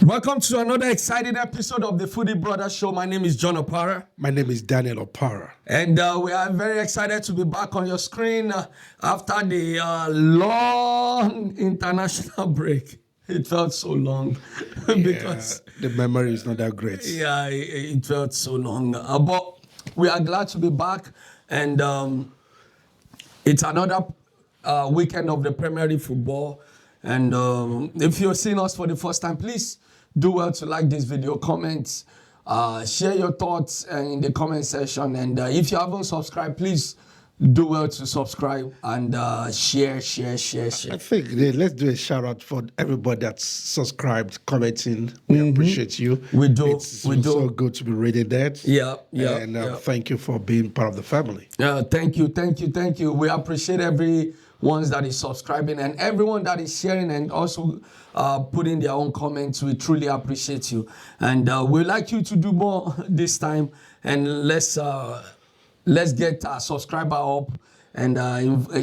Welcome to another exciting episode of the Foodie Brothers Show. My name is John Opara. My name is Daniel Opara. And we are very excited to be back on your screen after the long international break. It felt so long because the memory is not that great. Yeah, it felt so long. But we are glad to be back. And it's another weekend of the Premier League football. And if you're seeing us for the first time, please do well to like this video, comment, share your thoughts in the comment section. And if you haven't subscribed, please do well to subscribe and share. I think let's do a shout out for everybody that's subscribed, commenting. We appreciate you. We do. It's so good to be reading that. Yeah. And thank you for being part of the family. Thank you. We appreciate everyone that is subscribing and everyone that is sharing and also putting their own comments. We truly appreciate you. And we'd like you to do more this time. And let's get our subscriber up and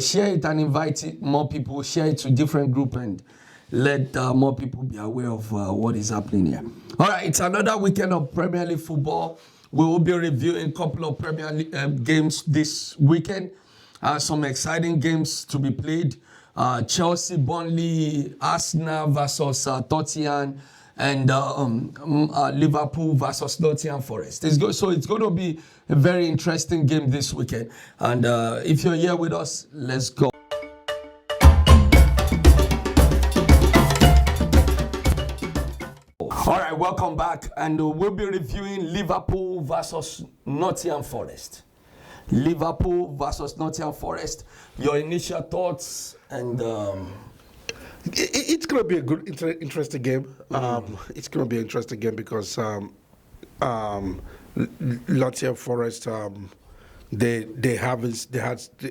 share it and invite more people. Share it to different groups and let more people be aware of what is happening here. All right, it's another weekend of Premier League football. We will be reviewing a couple of Premier League games this weekend. Some exciting games to be played. Chelsea, Burnley, Arsenal versus Tottenham, and Liverpool versus Nottingham Forest. It's going to be a very interesting game this weekend. And if you're here with us, let's go. All right, welcome back. And we'll be reviewing Liverpool versus Nottingham Forest. Liverpool versus Nottingham Forest. Your initial thoughts and... It's going to be a good, interesting game. It's going to be an interesting game because Nottingham Forest, they had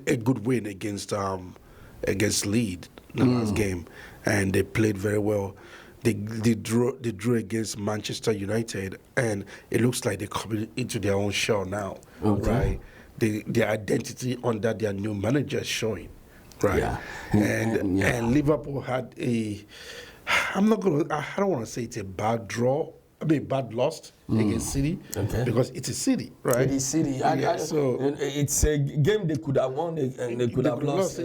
a good win against Leeds the last game, and they played very well. They drew against Manchester United, and it looks like they're coming into their own shell now, right? Their identity under their new manager is showing, right? Yeah. And Liverpool had I don't want to say it's a bad loss against City, because it's a City, right? It is City. So it's a game they could have won and they could have lost.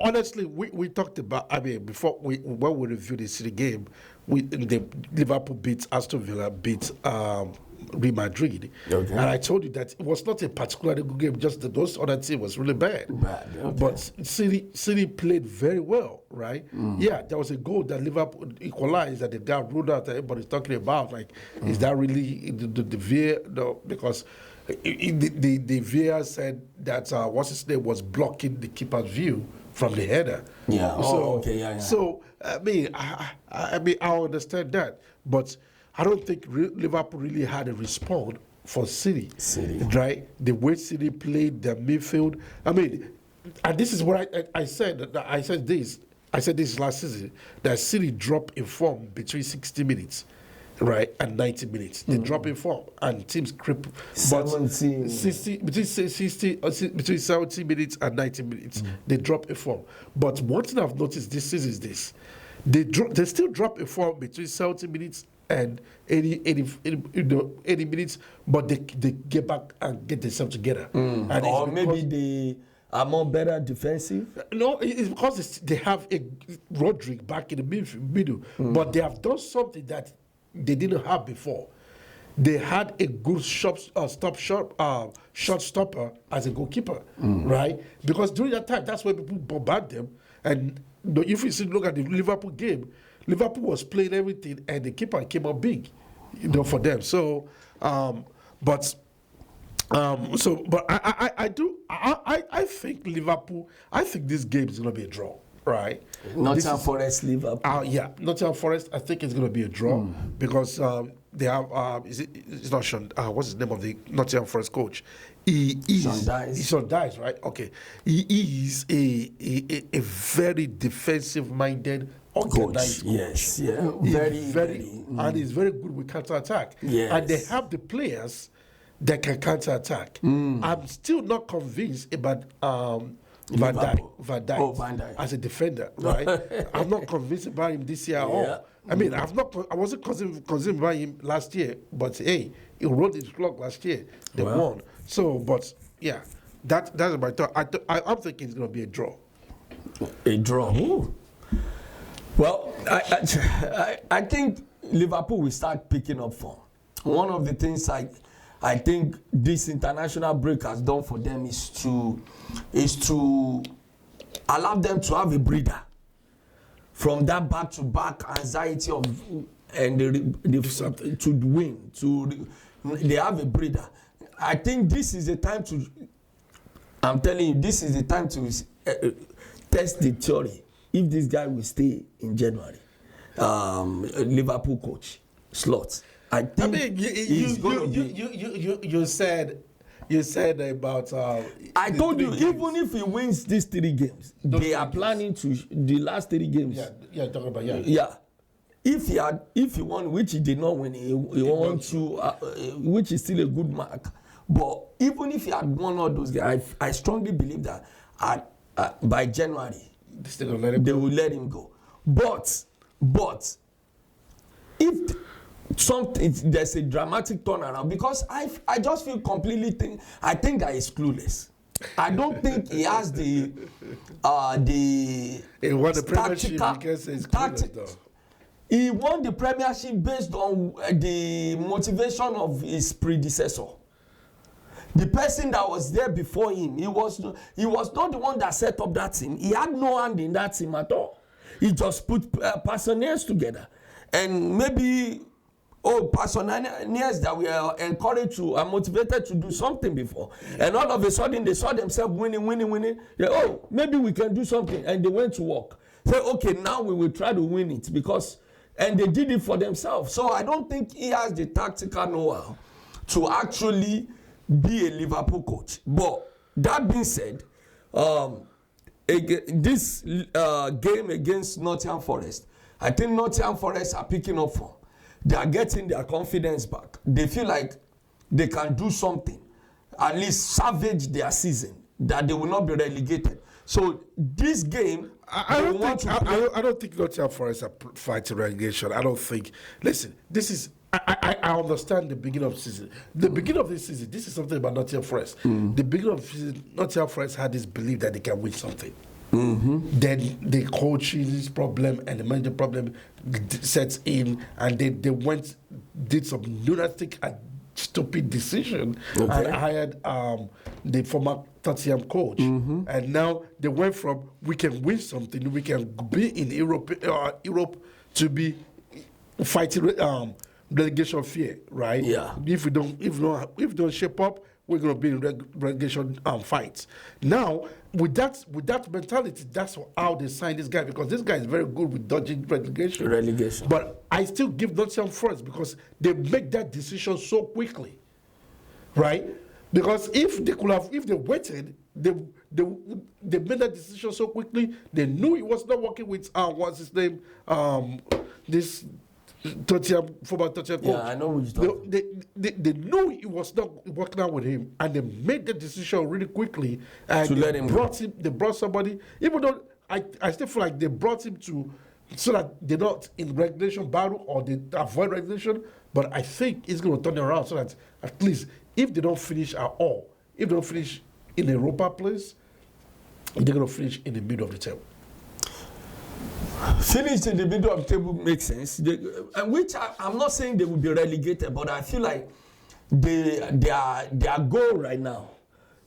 Honestly, we talked about. Before when we reviewed the City game, Liverpool beat Aston Villa, beat Real Madrid, and I told you that it was not a particularly good game. Just that those other team was really bad. But City played very well, right? Yeah, there was a goal that Liverpool equalized that the guy ruled out that everybody's talking about. Like, is that really the VAR? No, because the VAR said that what's his name was blocking the keeper's view from the header. So I understand that, but I don't think Liverpool really had a response for City, right? The way City played their midfield. And this is what I said. I said this last season, that City dropped in form between 60 minutes, right, and 90 minutes. They drop in form, and teams creep. Between 70 minutes and 90 minutes, they drop in form. But one thing I've noticed this season is this: they still drop in form between 70 minutes and 80 minutes, but they get back and get themselves together. Or maybe they are more better defensive. No, it's because they have a Rodrick back in the middle, but they have done something that they didn't have before. They had a good shot stopper as a goalkeeper, right? Because during that time, that's where people bombard them. And if you look at the Liverpool game, Liverpool was playing everything, and the keeper came up big, for them. So, but I think Liverpool. I think this game is going to be a draw, right? Nottingham Forest, Liverpool. Nottingham Forest. I think it's going to be a draw because they have. It's not Sean. What's the name of the Nottingham Forest coach? Sean Dice, right? Okay. He is a very defensive-minded, organized coach. Yes, yeah. Very. And he's very good with counter-attack. Yes. And they have the players that can counter-attack. I'm still not convinced about Van Liverpool. Dijk. Oh, Van Dijk. As a defender, right? I'm not convinced about him this year at all. I mean, I wasn't convinced about him last year, but hey, he rode his clock last year. They won. So, but yeah, that's my thought. I'm thinking it's going to be a draw. A draw. Ooh. Well, I think Liverpool will start picking up form. One of the things I think this international break has done for them is to allow them to have a breather from that back-to-back anxiety of and to win. They have a breather. I think this is the time to. I'm telling you, this is the time to test the theory. If this guy will stay in January, Liverpool coach slot. I think you said about. I told you, even if he wins these 3 games, they are planning to the last 3 games. Talking about Yeah. If he won, which he did not win, he won 2, which is still a good mark. But even if he had won all those games, I strongly believe that by January they will let him go. But if there's a dramatic turnaround, because I just feel completely I think that he's clueless. I don't think he has the he won the Premiership because he's clueless though. He won the Premiership based on the motivation of his predecessor. The person that was there before him, he was not the one that set up that team. He had no hand in that team at all. He just put personnel together, and maybe personnel that were encouraged to and motivated to do something before, and all of a sudden they saw themselves winning. Maybe we can do something, and they went to work. Say, okay, now we will try to win it and they did it for themselves. So I don't think he has the tactical know-how to actually be a Liverpool coach. But that being said, this game against Nottingham Forest, I think Nottingham Forest are picking up form. They are getting their confidence back. They feel like they can do something, at least salvage their season, that they will not be relegated. So this game, I don't think Nottingham Forest are fighting relegation. I don't think. Listen, this is. I understand the beginning of the season. The beginning of this season, this is something about Nottingham Forest. The beginning of the season, Nottingham Forest had this belief that they can win something. Then the coaching problem and the management problem sets in, and they did some lunatic and stupid decision and hired the former Tottenham coach. And now they went from we can win something, we can be in Europe to be fighting relegation fear, right? Yeah. If we don't shape up, we're going to be in relegation fights. Now, with that mentality, that's how they signed this guy, because this guy is very good with dodging relegation. But I still give Nottingham Forest because they make that decision so quickly, right? Because if they waited, they made that decision so quickly. They knew he was not working with what's his name, this former Tottenham coach. Yeah, I know what you're talking about. They knew he was not working out with him, and they made the decision really quickly. And to let him go. They brought somebody, even though I still feel like they brought him so that they're not in regulation battle or they avoid regulation. But I think it's going to turn around so that at least if they don't finish at all, if they don't finish in a Europa place, they're going to finish in the middle of the table. Finish in the middle of the table makes sense. Which I'm not saying they will be relegated, but I feel like their goal right now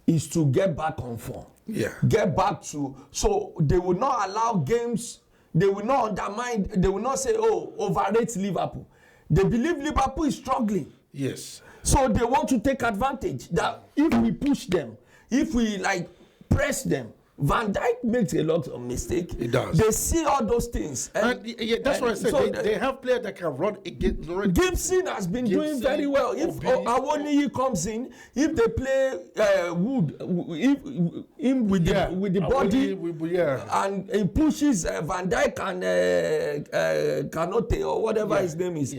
is to get back on form. Yeah. Get back to, so they will not allow games, they will not undermine, they will not say, overrate Liverpool. They believe Liverpool is struggling. Yes. So they want to take advantage that if we push them, if we press them, Van Dijk makes a lot of mistakes. He does. They see all those things. And that's what I said. So they have players that can run against. Gibson has been doing very well. If Awoniyi comes in, if they play Wood, with the body, and he pushes Van Dijk and Kanote or whatever his name is,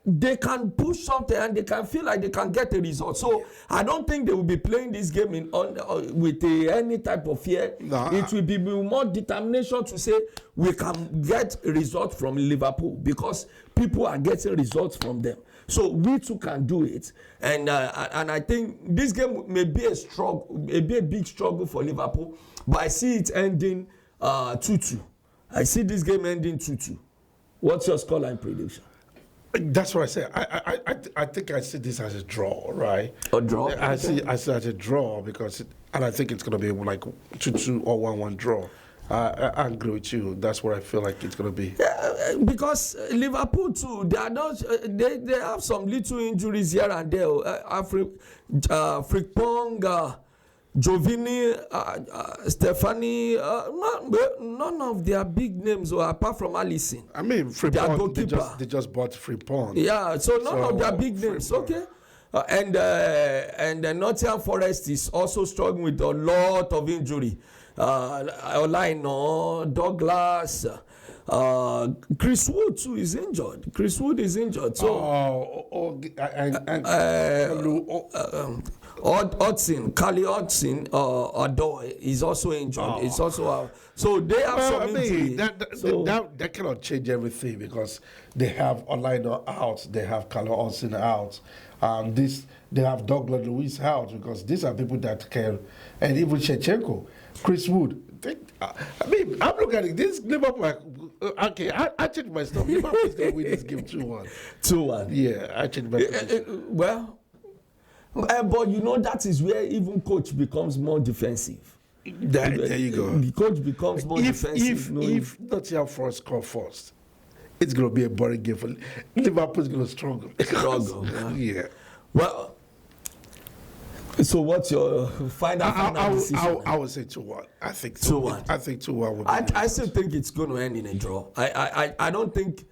they can push something and they can feel like they can get a result. So I don't think they will be playing this game with any type of fear. No, It will be more determination to say we can get results from Liverpool because people are getting results from them. So we too can do it, and I think this game may be a struggle, may be a big struggle for Liverpool, but I see it ending 2-2. I see this game ending 2-2. What's your scoreline prediction? That's what I said. I think I see this as a draw, right? A draw? I see it as a draw because, and I think it's going to be like 2-2 or 1-1 draw. I agree with you. That's what I feel like it's going to be. Yeah, because Liverpool too, they are not. They have some little injuries here and there. Frimpong, Jovini, Stephanie, none of their big names, apart from Alisson. I mean, Frimpong, they just bought Frimpong. Yeah, so none of their big names. Okay. And Nottingham Forest is also struggling with a lot of injury. Olaino, Douglas, Chris Wood too is injured. Chris Wood is injured. So Hudson, Kali Hudson, Adoy is also injured. It's also so they have some injury. That cannot change everything because they have Olaino out, they have Kali Hudson out. They have Douglas Luiz out because these are people that can, and even Shevchenko, Chris Wood. I mean, I'm looking at it. This Liverpool. Okay, I changed my stuff. Liverpool is going to win this game 2-1. 2-1. Yeah, I changed my position. Well, but you know that is where even coach becomes more defensive. There you go. The coach becomes more defensive. If Nottingham Forest score first, it's going to be a boring game for Liverpool. Is going to struggle. Yeah. Well, so what's your final decision? I would say 2-1. I think 2-1. I think 2-1 would be I still think it's going to end in a draw. I don't think,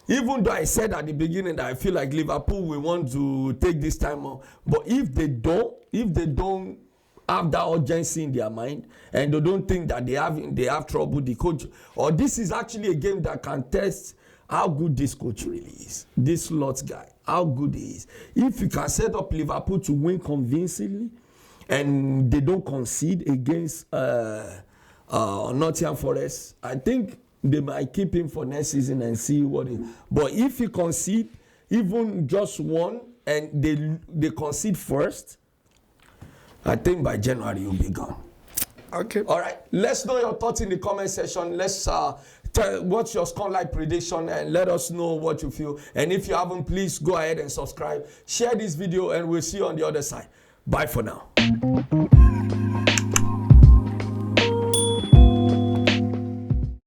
even though I said at the beginning that I feel like Liverpool will want to take this time off, but if they don't have that urgency in their mind and they don't think that they have trouble, the coach, or this is actually a game that can test how good this coach really is, this Lotz guy, how good he is. If you can set up Liverpool to win convincingly and they don't concede against Nottingham Forest, I think they might keep him for next season and see what he. But if you concede even just one and they concede first, I think by January you'll be gone. Okay. All right. Let's know your thoughts in the comment section. Let's tell what's your scoreline prediction and let us know what you feel. And if you haven't, please go ahead and subscribe. Share this video and we'll see you on the other side. Bye for now.